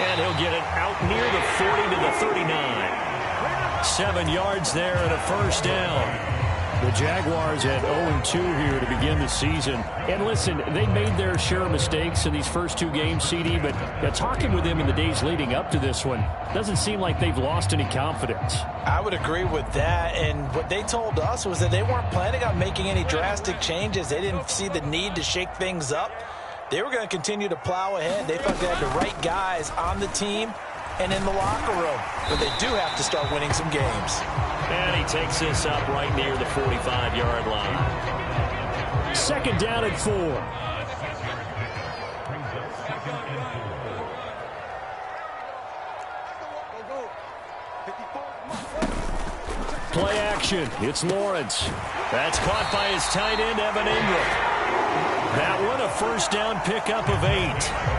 And he'll get it out near the 40 to the 39. 7 yards there and a first down. The Jaguars at 0-2 here to begin the season. And listen, they made their share of mistakes in these first 2 games, CD, but talking with them in the days leading up to this one, doesn't seem like they've lost any confidence. I would agree with that, and what they told us was that they weren't planning on making any drastic changes. They didn't see the need to shake things up. They were going to continue to plow ahead. They thought they had the right guys on the team and in the locker room, but they do have to start winning some games. And he takes this up right near the 45-yard line. Second down and 4. Play action. It's Lawrence. That's caught by his tight end, Evan Ingram. That one a first down pickup of 8.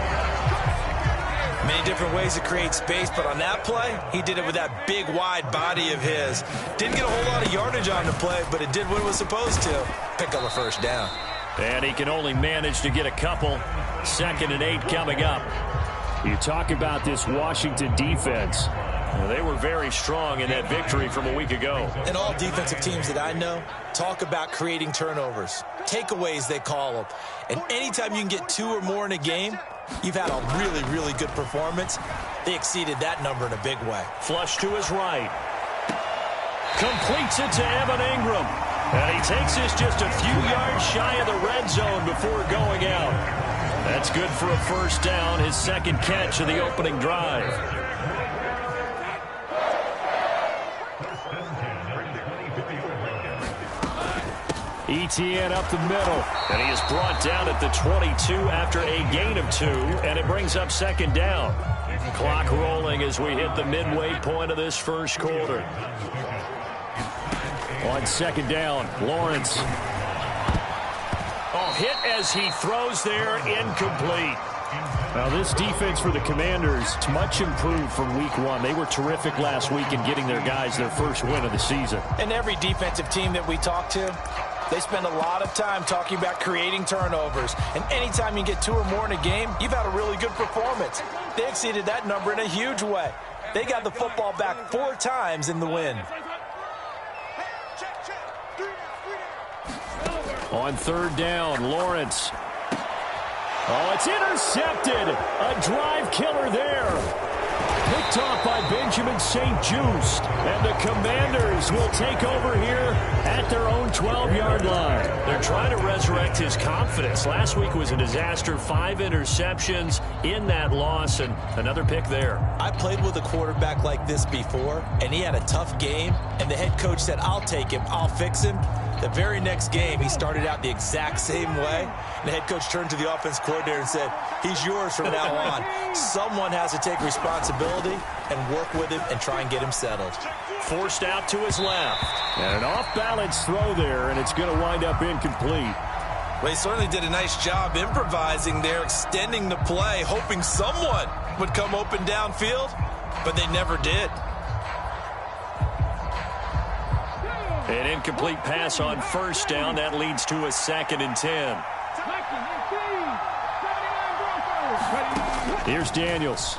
Many different ways to create space, but on that play, he did it with that big, wide body of his. Didn't get a whole lot of yardage on the play, but it did what it was supposed to. Pick up a first down. And he can only manage to get a couple. 2nd and 8 coming up. You talk about this Washington defense. Well, they were very strong in that victory from a week ago. And all defensive teams that I know talk about creating turnovers. Takeaways, they call them. And anytime you can get 2 or more in a game, you've had a really, really good performance. They exceeded that number in a big way. Flush to his right. Completes it to Evan Ingram. And he takes this just a few yards shy of the red zone before going out. That's good for a first down, his 2nd catch of the opening drive. Etienne up the middle, and he is brought down at the 22 after a gain of 2, and it brings up 2nd down. Clock rolling as we hit the midway point of this first quarter. On 2nd down, Lawrence. Oh, hit as he throws there, incomplete. Now, this defense for the Commanders is much improved from week 1. They were terrific last week in getting their guys their first win of the season. And every defensive team that we talk to, they spend a lot of time talking about creating turnovers. And anytime you get 2 or more in a game, you've had a really good performance. They exceeded that number in a huge way. They got the football back 4 times in the win. On 3rd down, Lawrence. Oh, it's intercepted. A drive killer there. Picked off by Benjamin St-Juste. And the Commanders will take over here at their own 12-yard line. They're trying to resurrect his confidence. Last week was a disaster. 5 interceptions in that loss, and another pick there. I played with a quarterback like this before, and he had a tough game, and the head coach said, I'll take him, I'll fix him. The very next game, he started out the exact same way. And the head coach turned to the offense coordinator and said, he's yours from now on. Someone has to take responsibility and work with him and try and get him settled. Forced out to his left. And an off-balance throw there, and it's going to wind up incomplete. Well, he certainly did a nice job improvising there, extending the play, hoping someone would come open downfield, but they never did. An incomplete pass on first down. That leads to a 2nd and 10. Here's Daniels.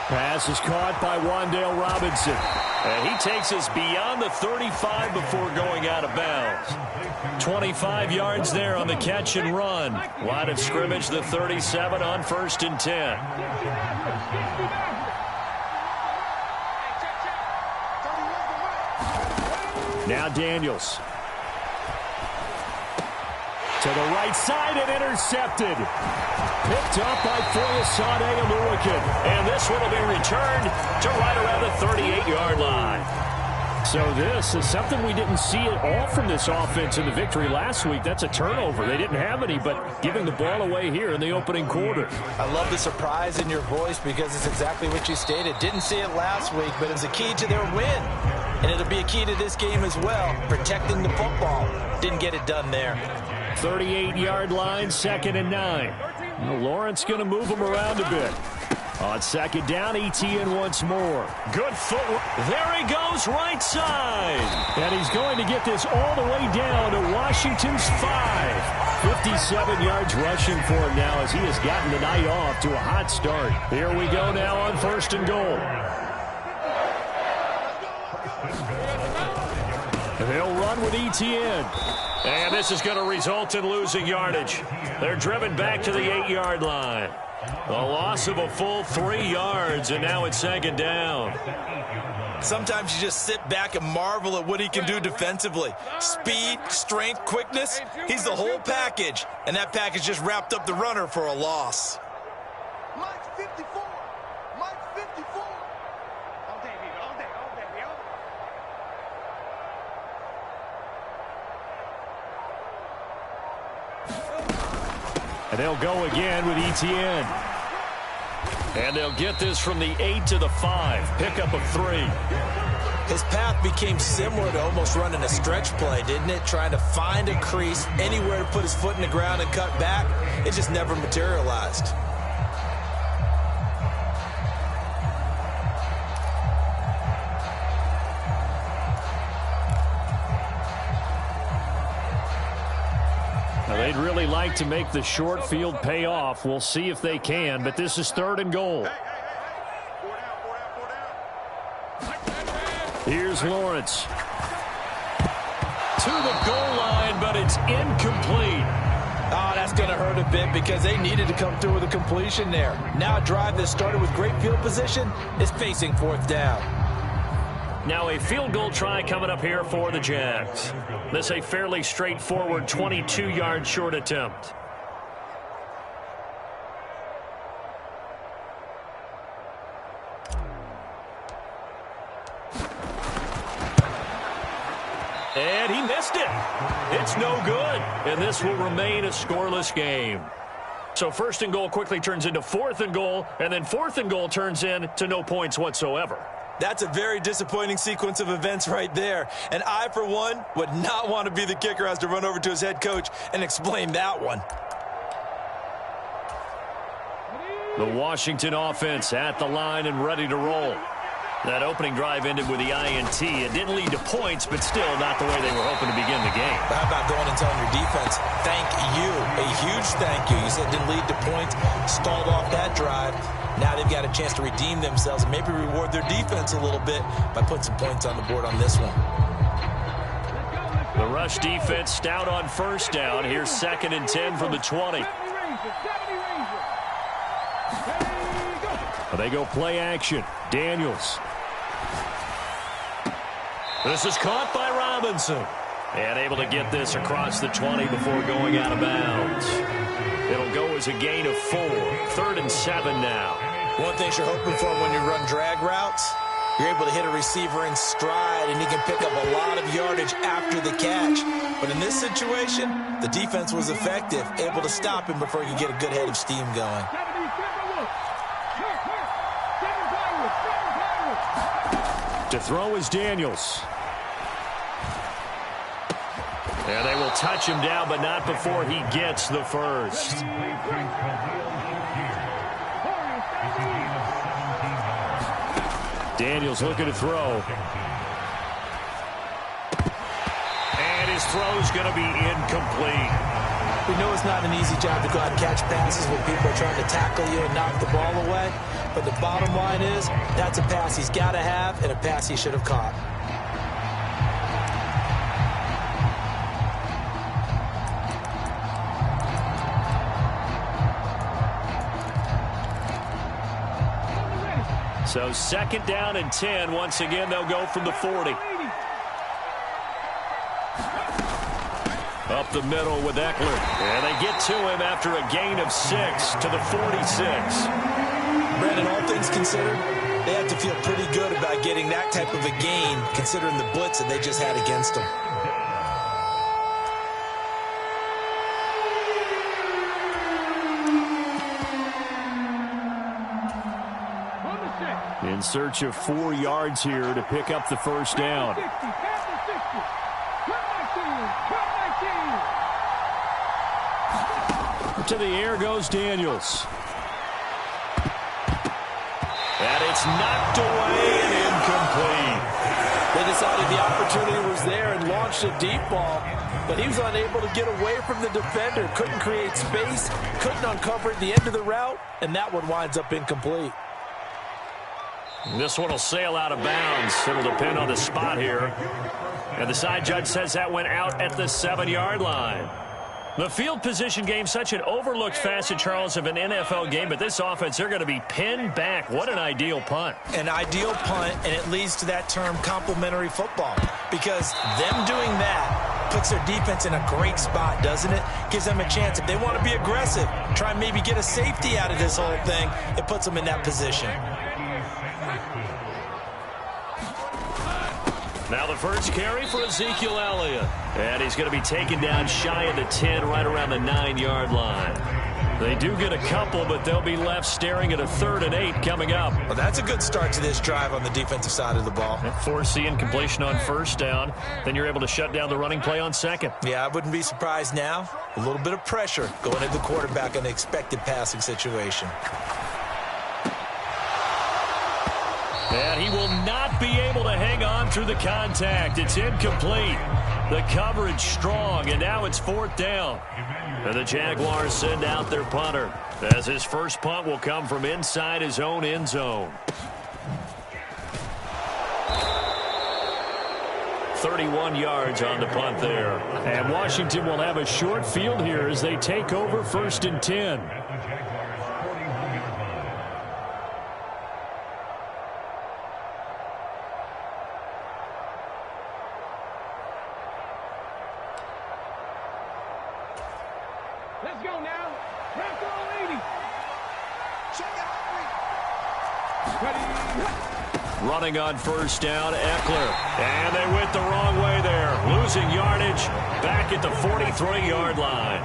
Pass is caught by Wan'Dale Robinson. And he takes us beyond the 35 before going out of bounds. 25 yards there on the catch and run. Line of scrimmage, the 37 on 1st and 10. Now Daniels. To the right side and intercepted. Picked up by Foyesade Oluwakin. And this one will be returned to right around the 38-yard line. So this is something we didn't see at all from this offense in the victory last week. That's a turnover. They didn't have any, but giving the ball away here in the opening quarter. I love the surprise in your voice because it's exactly what you stated. Didn't see it last week, but it was a key to their win. And it'll be a key to this game as well, protecting the football. Didn't get it done there. 38-yard line, 2nd and 9. Well, Lawrence going to move him around a bit. On second down, ETN once more. Good footwork. There he goes, right side. And he's going to get this all the way down to Washington's 5. 57 yards rushing for him now as he has gotten the night off to a hot start. Here we go now on 1st and goal. They'll run with ETN. And this is going to result in losing yardage. They're driven back to the 8-yard line. A loss of a full 3 yards, and now it's 2nd down. Sometimes you just sit back and marvel at what he can do defensively. Speed, strength, quickness, he's the whole package. And that package just wrapped up the runner for a loss. Mike 54. Mike 54. All day, baby. All day, all day, baby. And they'll go again with ETN. And they'll get this from the 8 to the 5. Pickup of 3. His path became similar to almost running a stretch play, didn't it? Trying to find a crease, anywhere to put his foot in the ground and cut back. It just never materialized. Now, they'd really like to make the short field pay off. We'll see if they can, but this is 3rd and goal. Here's Lawrence. To the goal line, but it's incomplete. Oh, that's going to hurt a bit because they needed to come through with a completion there. Now a drive that started with great field position is facing 4th down. Now a field goal try coming up here for the Jags. This a fairly straightforward 22-yard short attempt. And he missed it. It's no good. And this will remain a scoreless game. So 1st and goal quickly turns into 4th and goal, and then 4th and goal turns into no points whatsoever. That's a very disappointing sequence of events right there. And I, for one, would not want to be the kicker who has to run over to his head coach and explain that one. The Washington offense at the line and ready to roll. That opening drive ended with the INT. It didn't lead to points, but still not the way they were hoping to begin the game. How about going and telling your defense, thank you, a huge thank you. You said it didn't lead to points, stalled off that drive. Now they've got a chance to redeem themselves and maybe reward their defense a little bit by putting some points on the board on this one. The rush defense stout on 1st down. Here's 2nd and 10 from the 20. They go play action. Daniels. This is caught by Robinson. And able to get this across the 20 before going out of bounds. It'll go as a gain of 4. 3rd and 7 now. One thing you're hoping for when you run drag routes, you're able to hit a receiver in stride and he can pick up a lot of yardage after the catch. But in this situation, the defense was effective, able to stop him before he could get a good head of steam going. To throw is Daniels. And they will touch him down, but not before he gets the first. Daniels looking to throw. And his throw's going to be incomplete. We know it's not an easy job to go out and catch passes when people are trying to tackle you and knock the ball away. But the bottom line is, that's a pass he's got to have and a pass he should have caught. So 2nd down and 10. Once again, they'll go from the 40. Up the middle with Eckler. And they get to him after a gain of 6 to the 46. Brandon, all things considered, they have to feel pretty good about getting that type of a gain, considering the blitz that they just had against them. In search of 4 yards here to pick up the first down. To the air goes Daniels. And it's knocked away and incomplete. They decided the opportunity was there and launched a deep ball, but he was unable to get away from the defender. Couldn't create space, couldn't uncover at the end of the route, and that one winds up incomplete. This one will sail out of bounds. It'll depend on the spot here. And the side judge says that went out at the 7-yard line. The field position game, such an overlooked facet, Charles, of an NFL game, but this offense, they're going to be pinned back. What an ideal punt. An ideal punt, and it leads to that term complementary football, because them doing that puts their defense in a great spot, doesn't it? Gives them a chance. If they want to be aggressive, try and maybe get a safety out of this whole thing, it puts them in that position. Now the first carry for Ezekiel Elliott. And he's going to be taken down shy of the 10, right around the 9-yard line. They do get a couple, but they'll be left staring at a 3rd and 8 coming up. Well, that's a good start to this drive on the defensive side of the ball. Force the incompletion on first down. Then you're able to shut down the running play on second. Yeah, I wouldn't be surprised now. A little bit of pressure going at the quarterback in an expected passing situation. And he will not be able to hang on through the contact. It's incomplete. The coverage strong, and now it's 4th down. And the Jaguars send out their punter, as his first punt will come from inside his own end zone. 31 yards on the punt there. And Washington will have a short field here as they take over 1st and 10. Let's go now. Rep all 80. Check it out. Ready. Running on first down, Eckler. And they went the wrong way there. Losing yardage back at the 43-yard line.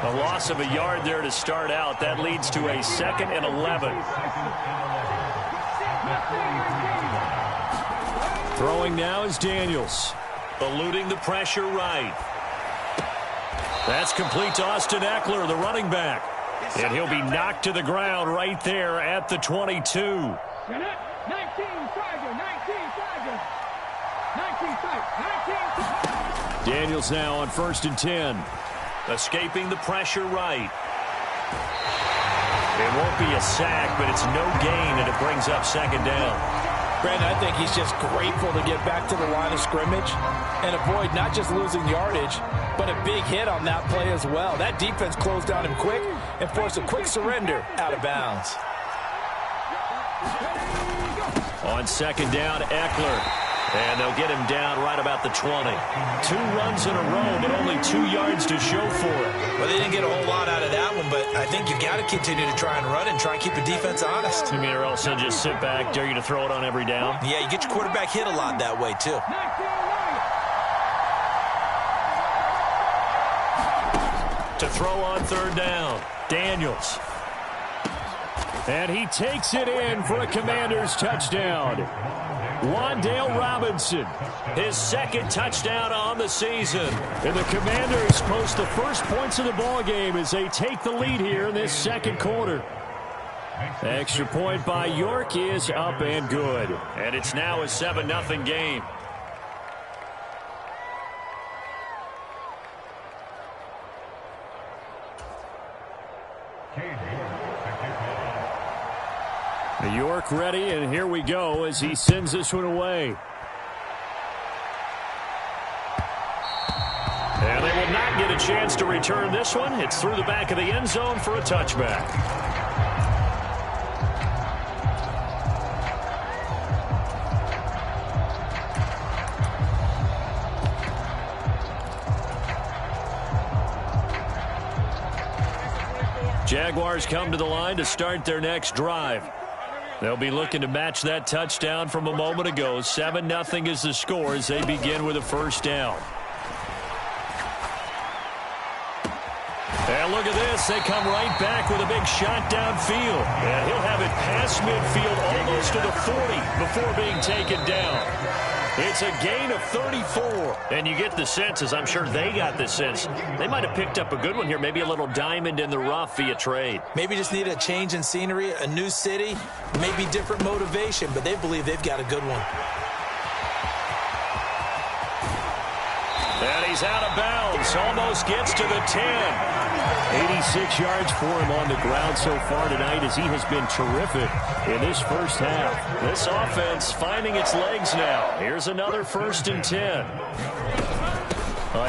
A loss of a yard there to start out. That leads to a 2nd and 11. Throwing now is Daniels. Eluding the pressure right. That's complete to Austin Eckler, the running back. And he'll be knocked to the ground right there at the 22. 19 Tiger, 19 Tiger. 19 Tiger, 19. Daniels now on 1st and 10. Escaping the pressure right. It won't be a sack, but it's no gain, and it brings up 2nd down. Brandon, I think he's just grateful to get back to the line of scrimmage and avoid not just losing yardage, but a big hit on that play as well. That defense closed on him quick and forced a quick surrender out of bounds. On 2nd down, Eckler. And they'll get him down right about the 20. 2 runs in a row, but only 2 yards to show for it. Well, they didn't get a whole lot out of that one, but I think you've got to continue to try and run and try and keep the defense honest. You mean, or else they'll just sit back, dare you to throw it on every down? Yeah, you get your quarterback hit a lot that way, too. To throw on 3rd down, Daniels. And he takes it in for a Commanders touchdown. Wan'Dale Robinson, his 2nd touchdown on the season. And the Commanders post the first points of the ball game as they take the lead here in this 2nd quarter. Extra point by York is up and good. And it's now a 7-0 game. York ready, and here we go as he sends this one away. And they will not get a chance to return this one. It's through the back of the end zone for a touchback. Jaguars come to the line to start their next drive. They'll be looking to match that touchdown from a moment ago. 7-0 is the score as they begin with a 1st down. And look at this. They come right back with a big shot downfield. And he'll have it past midfield almost to the 40 before being taken down. It's a gain of 34. And you get the sense, as I'm sure they got the sense, they might have picked up a good one here, maybe a little diamond in the rough via trade. Maybe just need a change in scenery, a new city, maybe different motivation, but they believe they've got a good one. And he's out of bounds, almost gets to the 10. 86 yards for him on the ground so far tonight as he has been terrific in this first half. This offense finding its legs now. Here's another 1st and 10.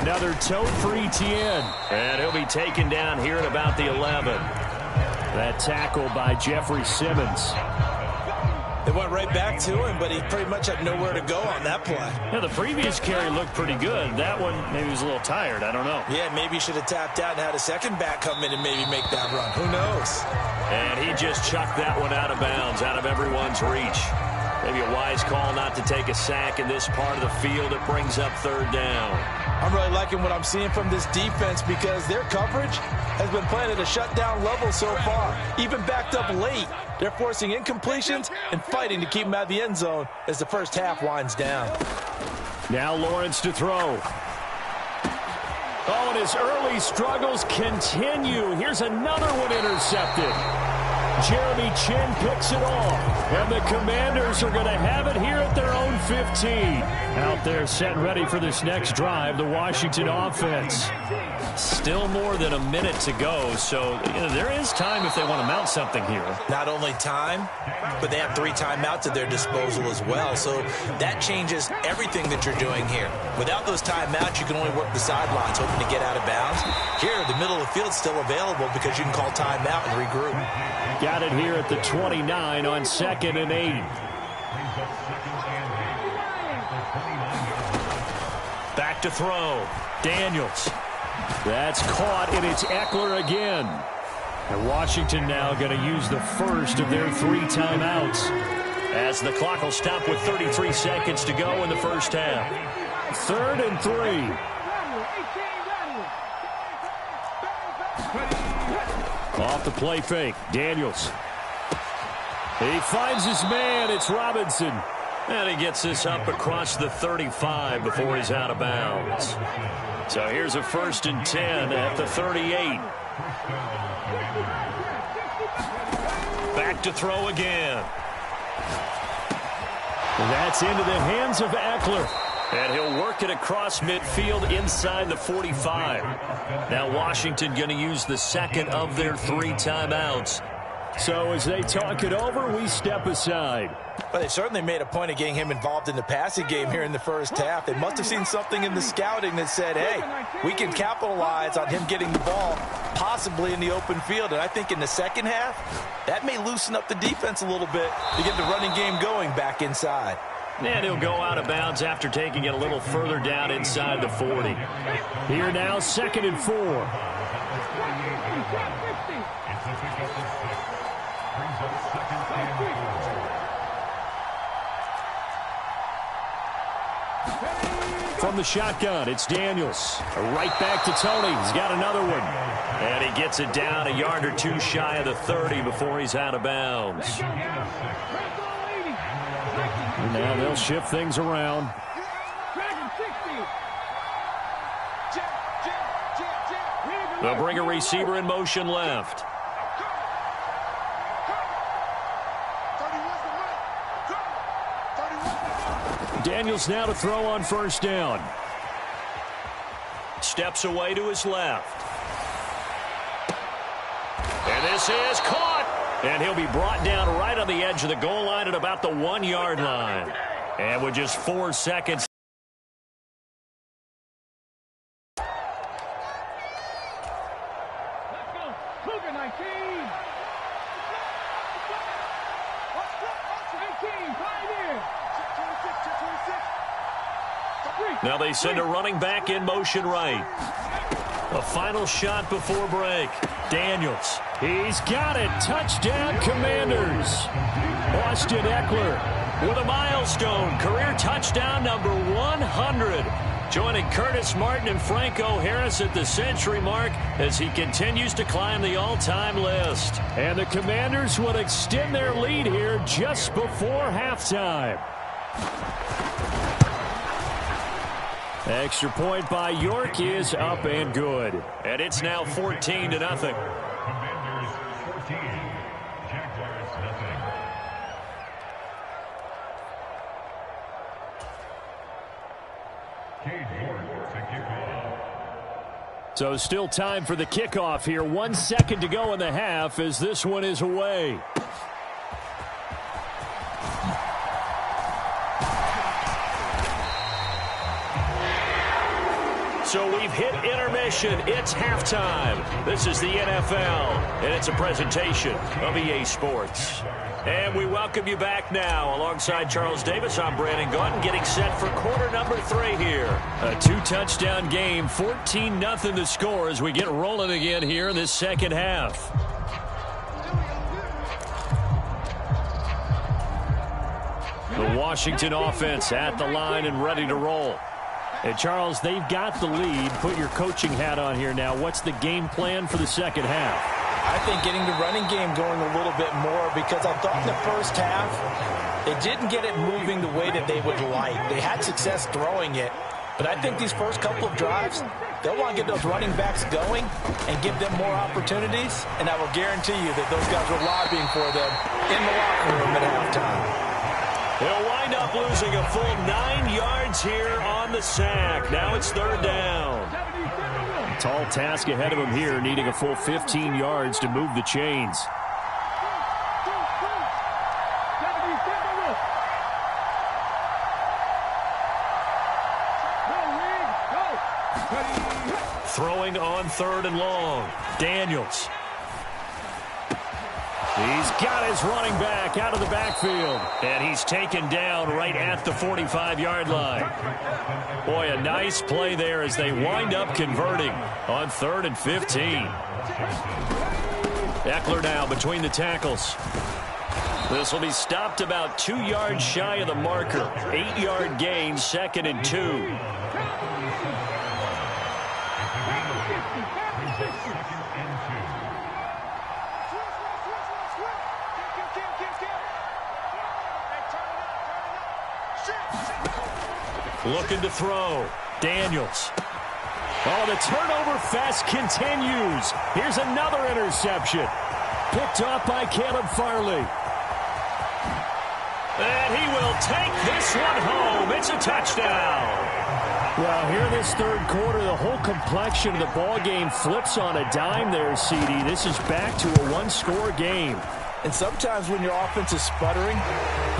Another tote for Etienne. And he'll be taken down here at about the 11. That tackle by Jeffrey Simmons. They went right back to him, but he pretty much had nowhere to go on that play. Yeah, the previous carry looked pretty good. That one, maybe he was a little tired. I don't know. Yeah, maybe he should have tapped out and had a second back come in and maybe make that run. Who knows? And he just chucked that one out of bounds, out of everyone's reach. Maybe a wise call not to take a sack in this part of the field. It brings up 3rd down. I'm really liking what I'm seeing from this defense because their coverage has been playing at a shutdown level so far. Even backed up late, they're forcing incompletions and fighting to keep them out of the end zone as the first half winds down. Now Lawrence to throw. Oh, and his early struggles continue. Here's another one intercepted. Jeremy Chin picks it off, and the Commanders are going to have it here at their own 15. Out there set ready for this next drive, the Washington offense. Still more than a minute to go, so there is time if they want to mount something here. Not only time, but they have 3 timeouts at their disposal as well, so that changes everything that you're doing here. Without those timeouts, you can only work the sidelines, hoping to get out of bounds. Here, the middle of the field's still available because you can call timeout and regroup. Got it here at the 29 on 2nd and 8. Back to throw. Daniels. That's caught, and it's Eckler again. And Washington now going to use the first of their 3 timeouts as the clock will stop with 33 seconds to go in the first half. 3rd and 3. Off the play fake. Daniels. He finds his man. It's Robinson. And he gets this up across the 35 before he's out of bounds. So here's a 1st and 10 at the 38. Back to throw again. That's into the hands of Eckler. And he'll work it across midfield inside the 45. Now Washington going to use the 2nd of their 3 timeouts. So as they talk it over, we step aside. Well, they certainly made a point of getting him involved in the passing game here in the first half. They must have seen something in the scouting that said, hey, we can capitalize on him getting the ball possibly in the open field. And I think in the second half, that may loosen up the defense a little bit to get the running game going back inside. And he'll go out of bounds after taking it a little further down inside the 40. Here now, 2nd and 4. From the shotgun, it's Daniels. Right back to Tony. He's got another one. And he gets it down a yard or 2 shy of the 30 before he's out of bounds. Now they'll shift things around. They'll bring a receiver in motion left. Daniels now to throw on 1st down. Steps away to his left. And this is caught. And he'll be brought down right on the edge of the goal line at about the 1-yard line. And with just 4 seconds. Let's go. Cougar 19. 18, Pioneer. 26. Now they send a running back in motion right. A final shot before break. Daniels. He's got it. Touchdown, Commanders. Austin Eckler with a milestone. Career touchdown number 100. Joining Curtis Martin and Franco Harris at the century mark as he continues to climb the all-time list. And the Commanders will extend their lead here just before halftime. Extra point by York is up and good. And it's now 14-0. Commanders 14, Jaguars nothing. Cade York to kick off. So still time for the kickoff here. 1 second to go in the half as this one is away. So we've hit intermission. It's halftime. This is the NFL, and it's a presentation of EA Sports. And we welcome you back now. Alongside Charles Davis, I'm Brandon Gaudin, getting set for quarter number 3 here. A 2-touchdown game, 14-0 the score as we get rolling again here in this second half. The Washington offense at the line and ready to roll. And Charles, they've got the lead. Put your coaching hat on here now. What's the game plan for the second half? I think getting the running game going a little bit more, because I thought in the first half they didn't get it moving the way that they would like. They had success throwing it, but I think these first couple of drives, they'll want to get those running backs going and give them more opportunities, and I will guarantee you that those guys were lobbying for them in the locker room at halftime. They'll wind up losing a full 9 yards here on the sack. Now it's third down. Tall task ahead of him here, needing a full 15 yards to move the chains. Throwing on third and long. Daniels. He's got his running back out of the backfield. And he's taken down right at the 45-yard line. Boy, a nice play there as they wind up converting on 3rd and 15. Eckler now between the tackles. This will be stopped about 2 yards shy of the marker. 8-yard gain, 2nd and 2. Looking to throw. Daniels. Oh, the turnover fest continues. Here's another interception. Picked off by Caleb Farley. And he will take this one home. It's a touchdown. Well, here in this third quarter, the whole complexion of the ball game flips on a dime there, CD. This is back to a one-score game. And sometimes when your offense is sputtering,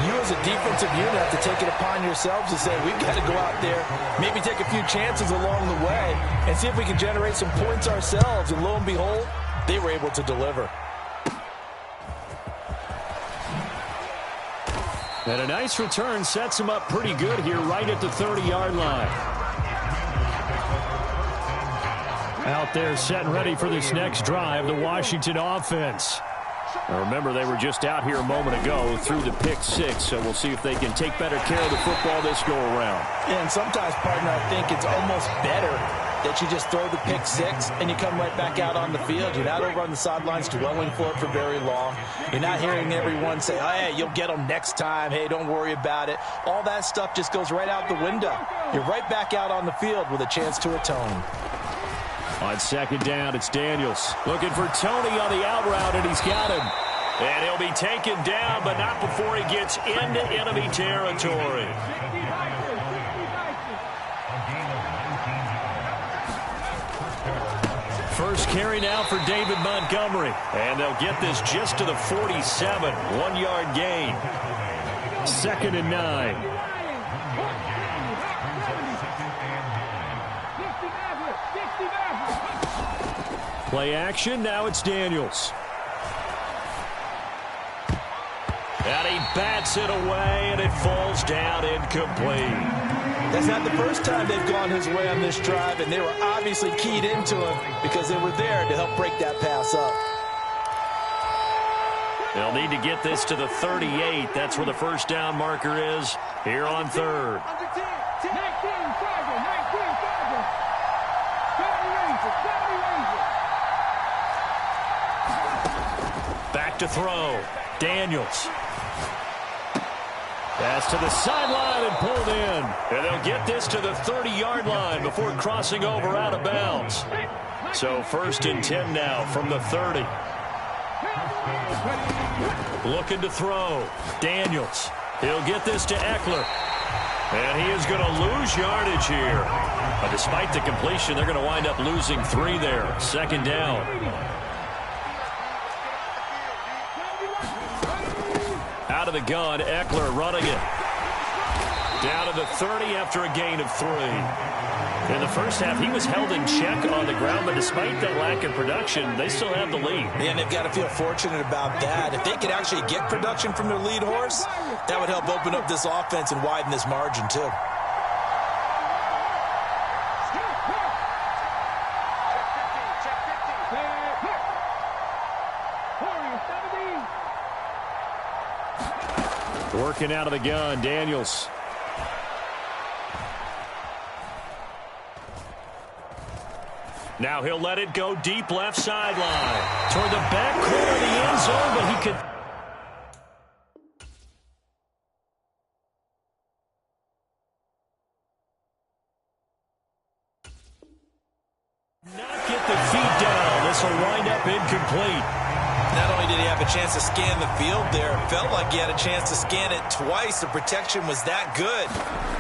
you as a defensive unit have to take it upon yourselves to say, we've got to go out there, maybe take a few chances along the way, and see if we can generate some points ourselves. And lo and behold, they were able to deliver. And a nice return sets him up pretty good here right at the 30-yard line. Out there set and ready for this next drive, the Washington offense. Now remember, they were just out here a moment ago through the pick 6, so we'll see if they can take better care of the football this go-around. Yeah, and sometimes, partner, I think it's almost better that you just throw the pick 6 and you come right back out on the field. You're not over on the sidelines dwelling for it for very long. You're not hearing everyone say, oh, hey, you'll get them next time. Hey, don't worry about it. All that stuff just goes right out the window. You're right back out on the field with a chance to atone. On second down, it's Daniels. Looking for Tony on the out route, and he's got him. And he'll be taken down, but not before he gets into enemy territory. First carry now for David Montgomery. And they'll get this just to the 47. 1-yard gain. 2nd and 9. Play action, now it's Daniels. And he bats it away, and it falls down incomplete. That's not the first time they've gone his way on this drive, and they were obviously keyed into him because they were there to help break that pass up. They'll need to get this to the 38. That's where the first down marker is here on third. Back to throw. Daniels. Pass to the sideline and pulled in. And they'll get this to the 30-yard line before crossing over out of bounds. So 1st and 10 now from the 30. Looking to throw. Daniels. He'll get this to Eckler. And he is going to lose yardage here. But despite the completion, they're going to wind up losing 3 there. 2nd down. Out of the gun, Eckler running it. Down to the 30 after a gain of 3. In the first half, he was held in check on the ground, but despite that lack of production, they still have the lead. And they've got to feel fortunate about that. If they could actually get production from their lead horse, that would help open up this offense and widen this margin, too. Working out of the gun, Daniels. Now he'll let it go deep left sideline. Toward the back corner of the end zone, but he could not get the feet down. This will wind up incomplete. Not only did he have a chance to scan the field there, it felt like he had a chance to scan it twice. The protection was that good.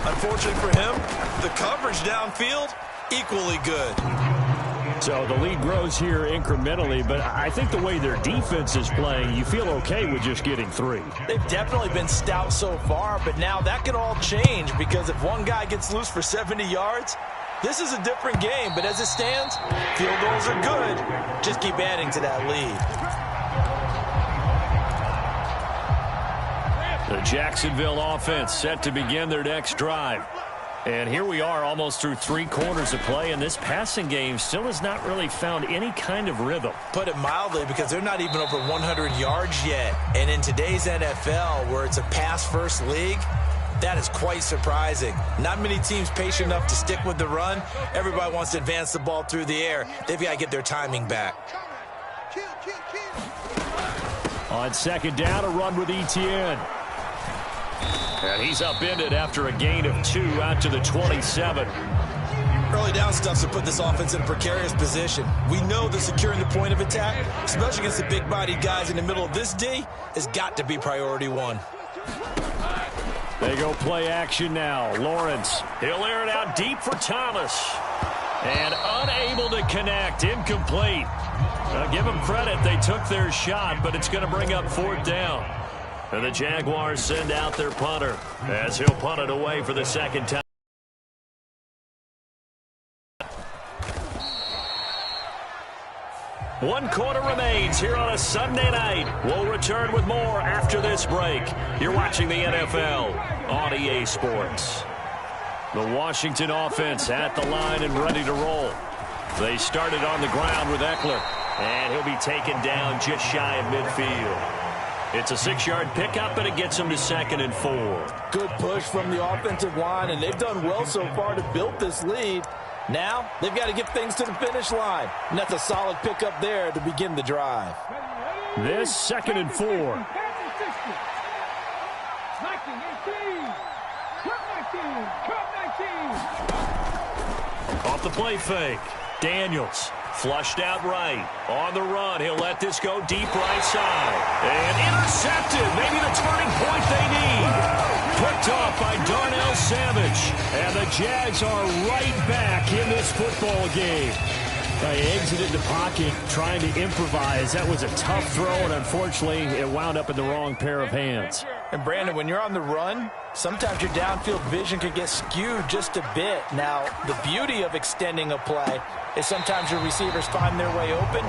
Unfortunately for him, the coverage downfield, equally good. So the lead grows here incrementally, but I think the way their defense is playing, you feel okay with just getting 3. They've definitely been stout so far, but now that could all change because if one guy gets loose for 70 yards, this is a different game. But as it stands, field goals are good. Just keep adding to that lead. The Jacksonville offense set to begin their next drive. And here we are almost through 3 quarters of play, and this passing game still has not really found any kind of rhythm. Put it mildly, because they're not even over 100 yards yet. And in today's NFL, where it's a pass-first league, that is quite surprising. Not many teams patient enough to stick with the run. Everybody wants to advance the ball through the air. They've got to get their timing back. On 2nd down, a run with Etienne. And he's upended after a gain of 2 out to the 27. Early down stuff to put this offense in a precarious position. We know that securing the point of attack, especially against the big-bodied guys in the middle of this D, has got to be priority 1. They go play action now. Lawrence, he'll air it out deep for Thomas. And unable to connect, incomplete. Give them credit, they took their shot, but it's going to bring up 4th down. And the Jaguars send out their punter as he'll punt it away for the 2nd time. One quarter remains here on a Sunday night. We'll return with more after this break. You're watching the NFL on EA Sports. The Washington offense at the line and ready to roll. They started on the ground with Eckler, and he'll be taken down just shy of midfield. It's a 6-yard pickup, and it gets him to 2nd and 4. Good push from the offensive line, and they've done well so far to build this lead. Now, they've got to get things to the finish line, and that's a solid pickup there to begin the drive. This 2nd and 4. Off the play fake. Daniels. Flushed out right. On the run, he'll let this go deep right side. And intercepted. Maybe the turning point they need. Picked off by Darnell Savage. And the Jags are right back in this football game. They exited the pocket trying to improvise. That was a tough throw, and unfortunately, it wound up in the wrong pair of hands. And, Brandon, when you're on the run, sometimes your downfield vision can get skewed just a bit. Now, the beauty of extending a play is sometimes your receivers find their way open,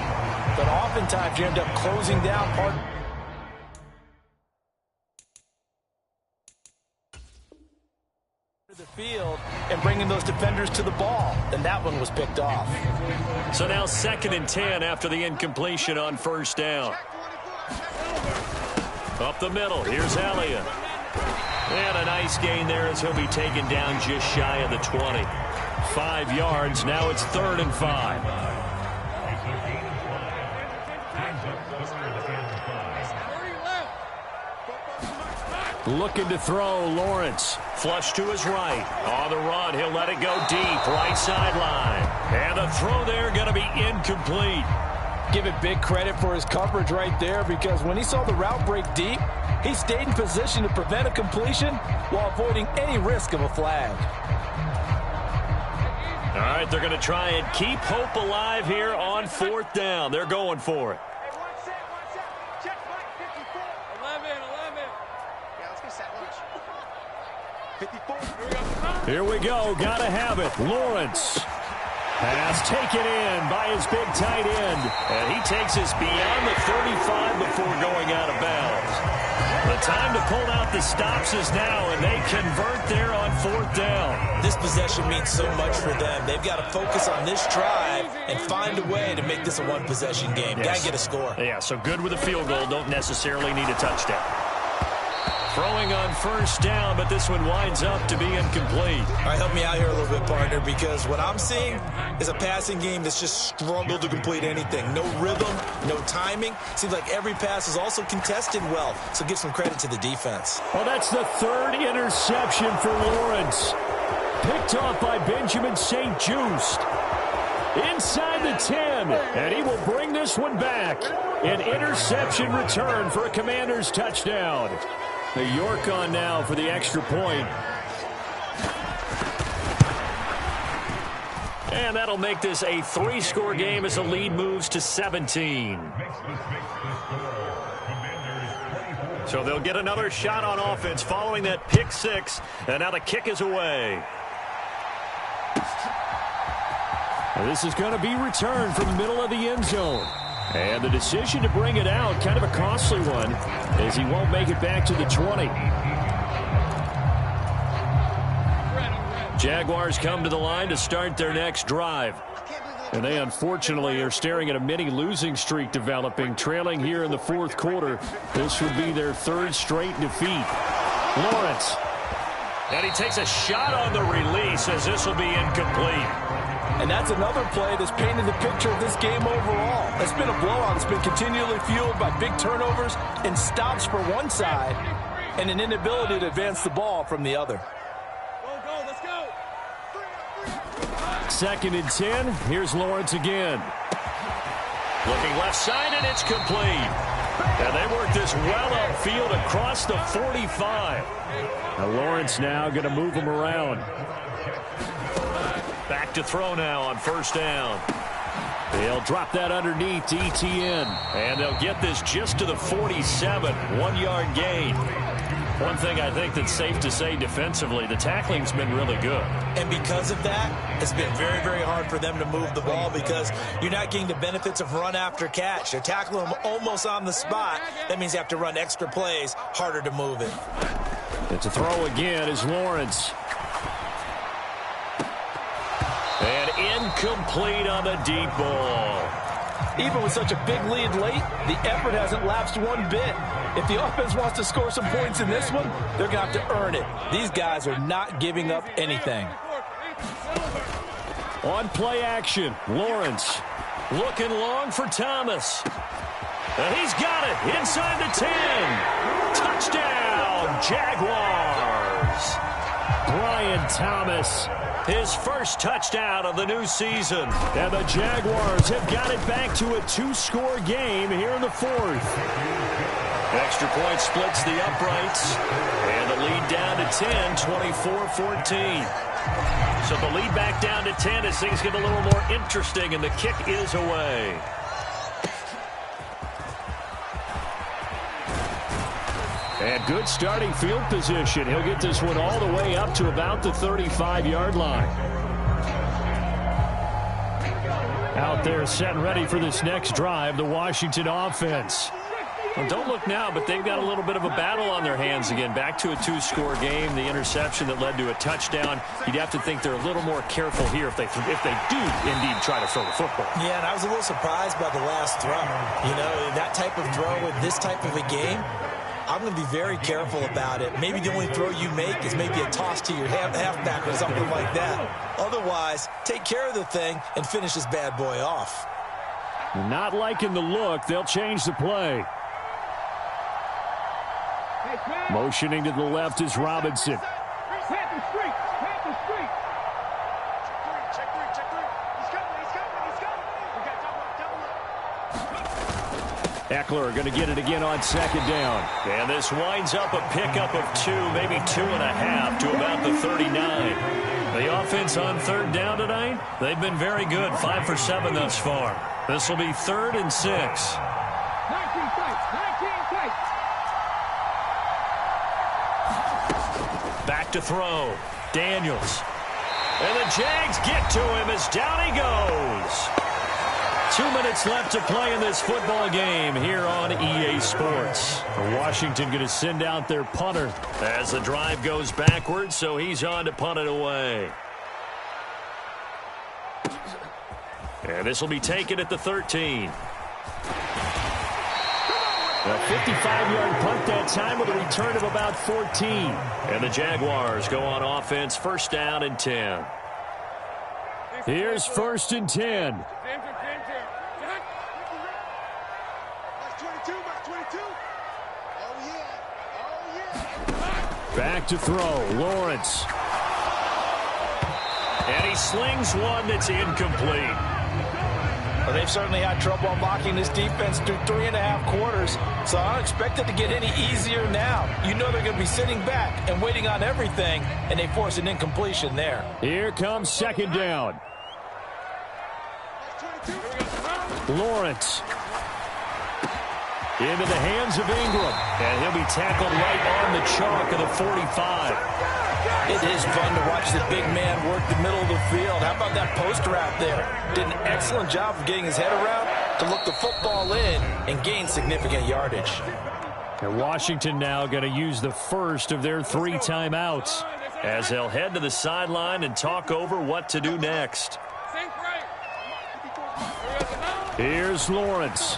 but oftentimes you end up closing down part of the field and bringing those defenders to the ball, and that one was picked off. So now 2nd and 10 after the incompletion on 1st down. Up the middle, here's Elliott. And a nice gain there as he'll be taken down just shy of the 20. 5 yards, now it's 3rd and 5. Looking to throw, Lawrence. Flush to his right. On the run, he'll let it go deep. Right sideline. And the throw there going to be incomplete. Give it big credit for his coverage right there, because when he saw the route break deep, he stayed in position to prevent a completion while avoiding any risk of a flag. All right, they're going to try and keep hope alive here on 4th down. They're going for it. Hey, one set. Check Mike 54. 11. Yeah, let's get set lunch. 54. Here we go. Got to have it. Lawrence. Pass taken in by his big tight end. And he takes us beyond the 35 before going out of bounds. The time to pull out the stops is now, and they convert there on 4th down. This possession means so much for them. They've got to focus on this drive and find a way to make this a one-possession game. Yes. Got to get a score. Yeah, so good with a field goal. Don't necessarily need a touchdown. Throwing on 1st down, but this one winds up to be incomplete. All right, help me out here a little bit, partner, because what I'm seeing is a passing game that's just struggled to complete anything. No rhythm, no timing. Seems like every pass is also contested well, so give some credit to the defense. Well, that's the 3rd interception for Lawrence. Picked off by Benjamin St. Just. Inside the 10, and he will bring this one back. An interception return for a Commanders touchdown. The York on now for the extra point. And that'll make this a 3-score game as the lead moves to 17. So they'll get another shot on offense following that pick 6. And now the kick is away. This is going to be returned from the middle of the end zone. And the decision to bring it out, kind of a costly one, as he won't make it back to the 20. Jaguars come to the line to start their next drive. And they unfortunately are staring at a mini losing streak developing, trailing here in the 4th quarter. This would be their 3rd straight defeat. Lawrence. And he takes a shot on the release as this will be incomplete. And that's another play that's painted the picture of this game overall. It's been a blowout. It's been continually fueled by big turnovers and stops for one side and an inability to advance the ball from the other. Go, let's go. 2nd and 10. Here's Lawrence again. Looking left side, and it's complete. And they work this well upfield across the 45. Now Lawrence now going to move him around. Back to throw now on 1st down. They'll drop that underneath to ETN. And they'll get this just to the 47. 1-yard gain. One thing I think that's safe to say defensively, the tackling's been really good. And because of that, it's been very, very hard for them to move the ball because you're not getting the benefits of run after catch. They're tackling them almost on the spot. That means you have to run extra plays, harder to move it. It's a throw again is Lawrence. And incomplete on the deep ball. Even with such a big lead late, the effort hasn't lapsed one bit. If the offense wants to score some points in this one, they're going to have to earn it. These guys are not giving up anything. On play action, Lawrence looking long for Thomas. And he's got it inside the 10. Touchdown, Jaguars. Brian Thomas, his first touchdown of the new season. And the Jaguars have got it back to a 2-score game here in the 4th. Extra point splits the uprights. And the lead down to 10, 24-14. So the lead back down to 10 as things get a little more interesting, and the kick is away. And good starting field position. He'll get this one all the way up to about the 35-yard line. Out there set and ready for this next drive, the Washington offense. Well, don't look now, but they've got a little bit of a battle on their hands again. Back to a 2-score game. The interception that led to a touchdown. You'd have to think they're a little more careful here if they do indeed try to throw the football. Yeah, and I was a little surprised by the last throw. You know, that type of throw in this type of a game, I'm going to be very careful about it. Maybe the only throw you make is maybe a toss to your halfback or something like that. Otherwise, take care of the thing and finish this bad boy off. Not liking the look. They'll change the play. Motioning to the left is Robinson. Panther streak. Panther streak. Check three. He's coming. We got double up. Eckler going to get it again on second down. And this winds up a pickup of 2, maybe 2.5 to about the 39. The offense on third down tonight, they've been very good, 5 for 7 thus far. This will be 3rd and 6. 19 fights. Back to throw. Daniels. And the Jags get to him as down he goes. 2 minutes left to play in this football game here on EA Sports. Washington going to send out their punter as the drive goes backwards, so he's on to punt it away. And this will be taken at the 13. A 55-yard punt that time with a return of about 14. And the Jaguars go on offense, 1st down and 10. Here's 1st and 10. Max 22. Oh, yeah. Back to throw. Lawrence. And he slings one that's incomplete. Well, they've certainly had trouble unlocking this defense through 3.5 quarters, so I don't expect it to get any easier now. You know they're going to be sitting back and waiting on everything, and they force an incompletion there. Here comes 2nd down. Lawrence. Into the hands of Ingram. And he'll be tackled right on the chalk of the 45. It is fun to watch the big man work the middle of the field. How about that post route there? Did an excellent job of getting his head around to look the football in and gain significant yardage. And Washington now going to use the first of their 3 timeouts as they'll head to the sideline and talk over what to do next. Here's Lawrence.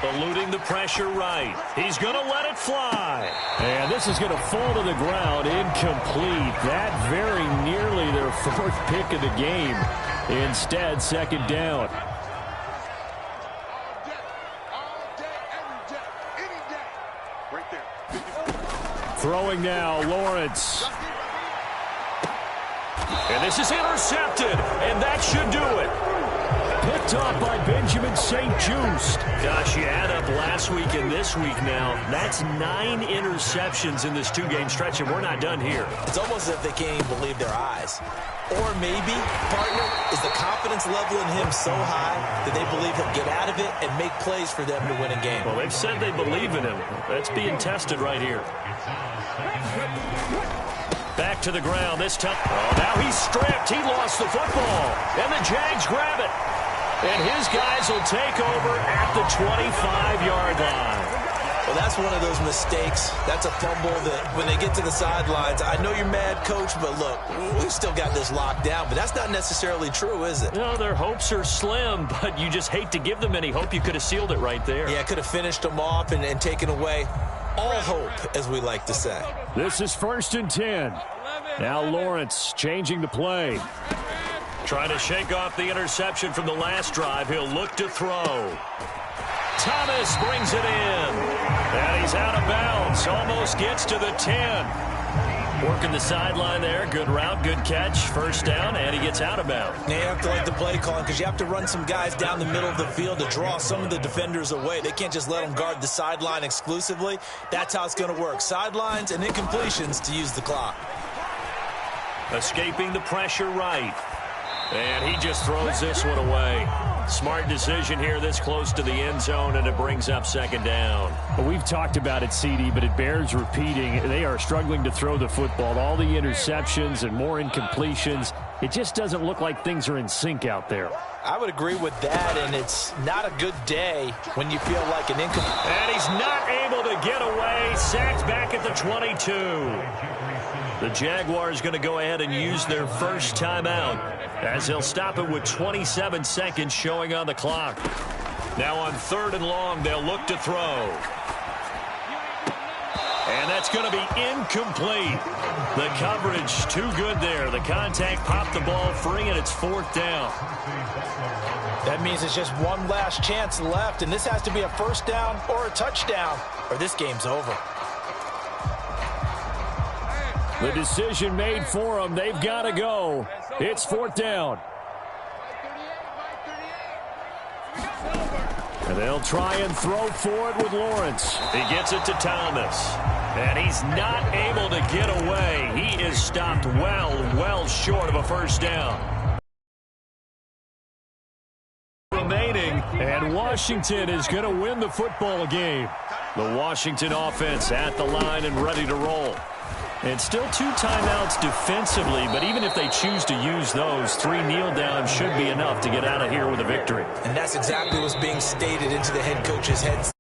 Eluding the pressure right. He's going to let it fly. And this is going to fall to the ground incomplete. That very nearly their 4th pick of the game. Instead, 2nd down. Throwing now, Lawrence. And this is intercepted. And that should do it. Picked off by Benjamin St-Juste. Gosh, you add up last week and this week now. That's 9 interceptions in this 2-game stretch, and we're not done here. It's almost as if they can't even believe their eyes. Or maybe, partner, is the confidence level in him so high that they believe he'll get out of it and make plays for them to win a game. Well, they've said they believe in him. That's being tested right here. Back to the ground this time. Oh, now he's stripped. He lost the football. And the Jags grab it. And his guys will take over at the 25-yard line. Well, that's one of those mistakes. That's a fumble that when they get to the sidelines, I know you're mad, Coach, but look, we've still got this locked down. But that's not necessarily true, is it? No, their hopes are slim, but you just hate to give them any hope. You could have sealed it right there. Yeah, could have finished them off and taken away all hope, as we like to say. This is 1st and 10. Now Lawrence changing the play. Trying to shake off the interception from the last drive. He'll look to throw. Thomas brings it in. And he's out of bounds. Almost gets to the 10. Working the sideline there. Good route, good catch. 1st down, and he gets out of bounds. Yeah, you have to like the play calling because you have to run some guys down the middle of the field to draw some of the defenders away. They can't just let them guard the sideline exclusively. That's how it's going to work. Sidelines and incompletions to use the clock. Escaping the pressure right. And he just throws this one away. Smart decision here this close to the end zone, and it brings up 2nd down. Well, we've talked about it, CD, but it bears repeating. They are struggling to throw the football. All the interceptions and more incompletions. It just doesn't look like things are in sync out there. I would agree with that, and it's not a good day when you feel like an incomplete. And he's not able to get away. Sacked back at the 22. The Jaguars going to go ahead and use their first timeout as they'll stop it with 27 seconds showing on the clock. Now on 3rd and long, they'll look to throw. And that's going to be incomplete. The coverage too good there. The contact popped the ball free, and it's 4th down. That means it's just one last chance left, and this has to be a 1st down or a touchdown, or this game's over. The decision made for them. They've got to go. It's 4th down. And they'll try and throw for it with Lawrence. He gets it to Thomas. And he's not able to get away. He is stopped well short of a first down. Remaining, and Washington is going to win the football game. The Washington offense at the line and ready to roll. And still 2 timeouts defensively, but even if they choose to use those, 3 kneel downs should be enough to get out of here with a victory. And that's exactly what's being stated into the head coach's head.